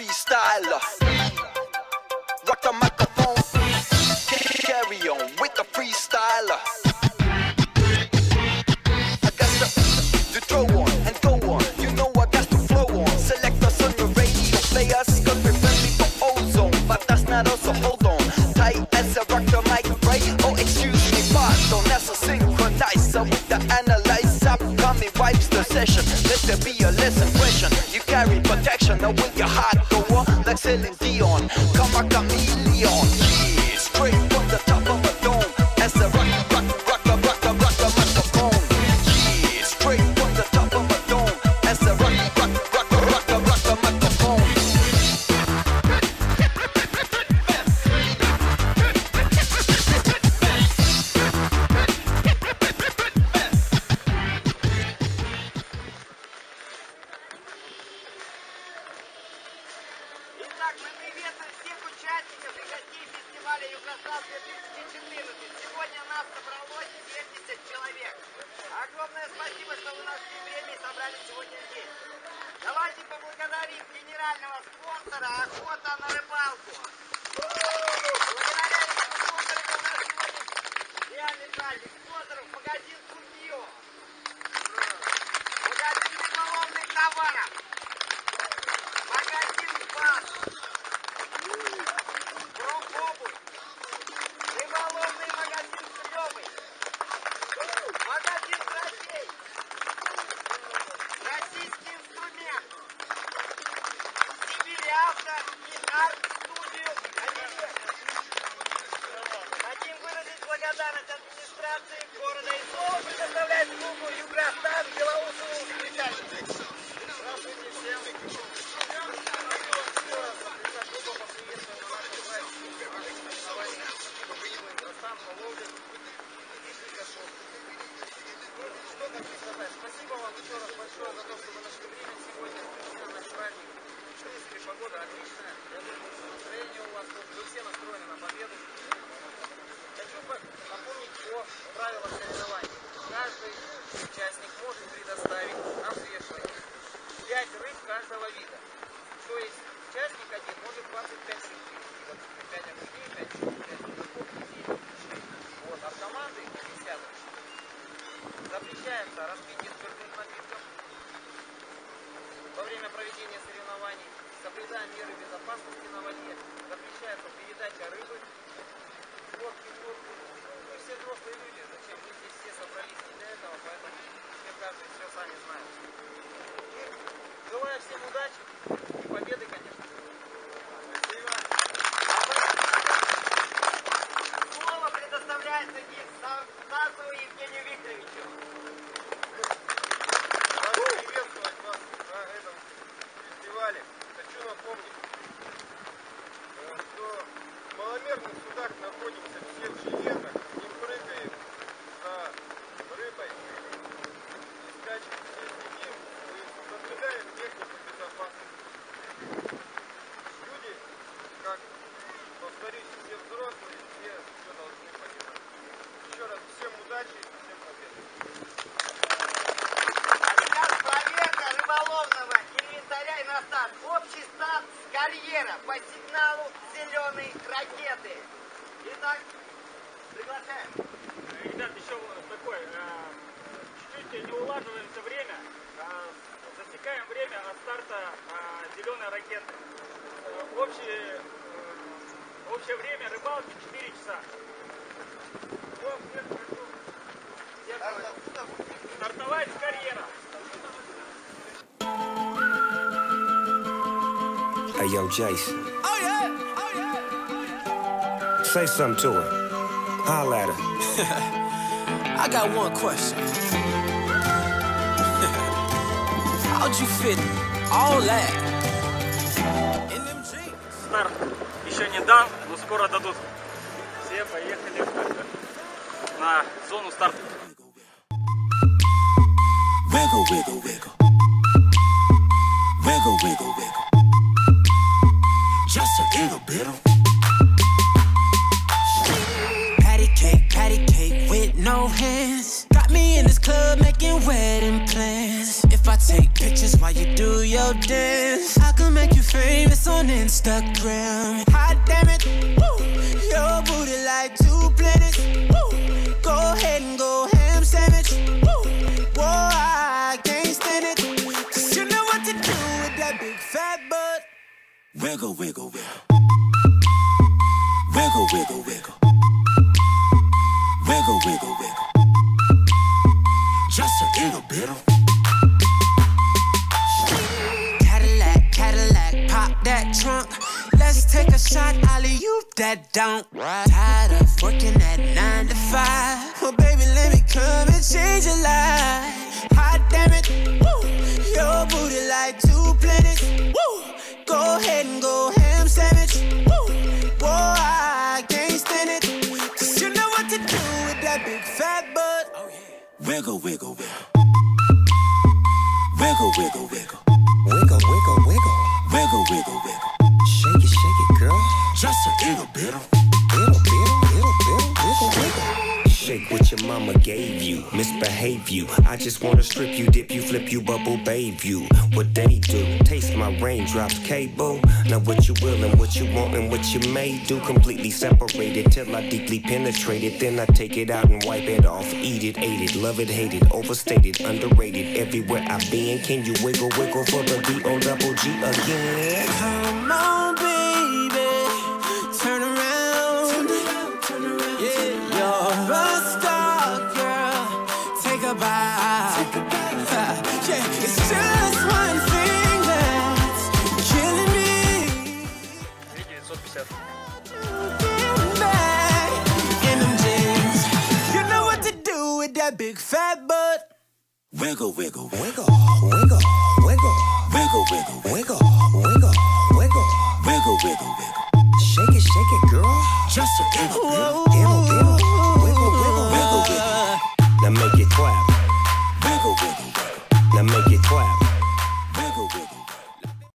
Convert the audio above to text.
freestyler. Rock the microphone, carry on with the freestyler. I got to throw on and go on. You know I got to flow on. Select us on your radio, play us, cause we're friendly for ozone. But that's not us, so hold on. Tight as I rock the mic, right? Oh, excuse me, pardon. That's a synchronizer with the analyzer. Coming wipes the session. Let there be a lesson question. You carry protection, now with your heart go on. Like Celine Dion, come a chameleon. Yeah, straight from the top of a dome. As I rock the microphone. Yeah, straight from the top of a dome. As I rock the microphone. Итак, мы приветствуем всех участников и гостей фестиваля «Югослав 2014». Сегодня нас собралось 70 человек. Огромное спасибо, что вы нашли время и собрались сегодня здесь. Давайте поблагодарим генерального спонсора «Охота на рыбалку». Благодаря этому спонсору у нас сегодня реальный праздник. Спонсоров магазин «Курьё», магазин рыболовных товаров, магазин «Бас», «Профобуль», рыболовный магазин «Клёвый», магазин «Трофей», российский инструмент, «Сибирь-Авто» и арт-студию «Оливье». Хотим выразить благодарность администрации города и снова предоставляет клубу «Югростат» Белоусову секретарю. Здравствуйте всем. Спасибо вам еще раз большое за то, что вы нашли время сегодня на наш праздник. В принципе, погода отличная. Я думаю, что настроение у вас тут. Вы все настроены на победу. Хочу напомнить о правилах соревнований. Каждый участник может предоставить на взвешивание 5 рыб каждого вида. То есть участник один может 25 штук привезти. 5 огурей, 5 судаков, 10. Вот, от команды 50. Запрещается распитие спиртных напитков во время проведения соревнований, соблюдая меры безопасности на воде, запрещается передача рыбы, лодки в лодку. Мы все взрослые люди, зачем мы здесь все собрались не для этого, поэтому все каждый все сами знает. И желаю всем удачи и победы, конечно. Спасибо. Слово предоставляется Стасову Евгению Викторовичу. Приветствовать вас на этом фестивале. Хочу напомнить, что в маломерных судах находимся все в жилетах, не прыгаем за рыбой, не скачем, все следим и соблюдаем технику безопасности. Люди, как, повторюсь, все взрослые, все должны понимать. Еще раз всем удачи и всем победы. Проверка рыболовного инвентаря и на старт. Общий старт с карьера по сигналу зеленой ракеты. Итак, приглашаем. Ребят, еще такой, чуть-чуть не улаживаемся время, засекаем время от старта зеленой ракеты. Общее время рыбалки 4 часа. Стартовать с карьера. Hey, yo, Jason. Oh, yeah. Oh, yeah. Oh, yeah. Say something to her. Holla at her. I got one question. How'd you fit all that in them jeans? Старт еще не дан, но скоро дадут. Все поехали на зону старта. Wiggle, wiggle, wiggle. Wiggle, wiggle, wiggle. Just a little bit of patty cake with no hands. Got me in this club making wedding plans. If I take pictures while you do your dance, I can make you famous on Instagram. Hot damn it, woo. Your booty like 2 planets. Woo. Go ahead and go ham sandwich. Woo. Whoa, I can't stand it. 'Cause you know what to do with that big fat butt. Wiggle, wiggle, wiggle. Wiggle, wiggle, wiggle. Wiggle, wiggle, wiggle. Just a little bit of Cadillac, Cadillac, pop that trunk. Let's take a shot, alley-oop that don't. Tired of working at 9 to 5. Well, baby, let me come and change your life. Hot damn it, woo. Your booty like 2 planets. Woo. Go ahead and go ham sandwich. Woo. Whoa, I can't stand it. 'Cause you know what to do with that big fat butt. Oh, yeah. Wiggle, wiggle, wiggle. Wiggle, wiggle, wiggle. Wiggle, wiggle, wiggle. Wiggle, wiggle, wiggle. Shake it, girl. Just a little bit of. Wiggle, wiggle. Shake what your mama gave you. Misbehave you. I just wanna strip you, dip you, flip you, bubble bathe you. What they do? Taste my raindrops, cable. Now what you will and what you want and what you may do. Completely separated till I deeply penetrate it. Then I take it out and wipe it off. Eat it, ate it, love it, hate it. Overstated, underrated. Everywhere I've been. Can you wiggle, wiggle for the D-O-double-G again? Come on, baby. Turn around. Yeah, you're a star, girl. Take a bite. Yeah, it's just one thing that's killing me. 3950. In them jeans, you know what to do with that big fat butt. Wiggle, wiggle, wiggle, wiggle.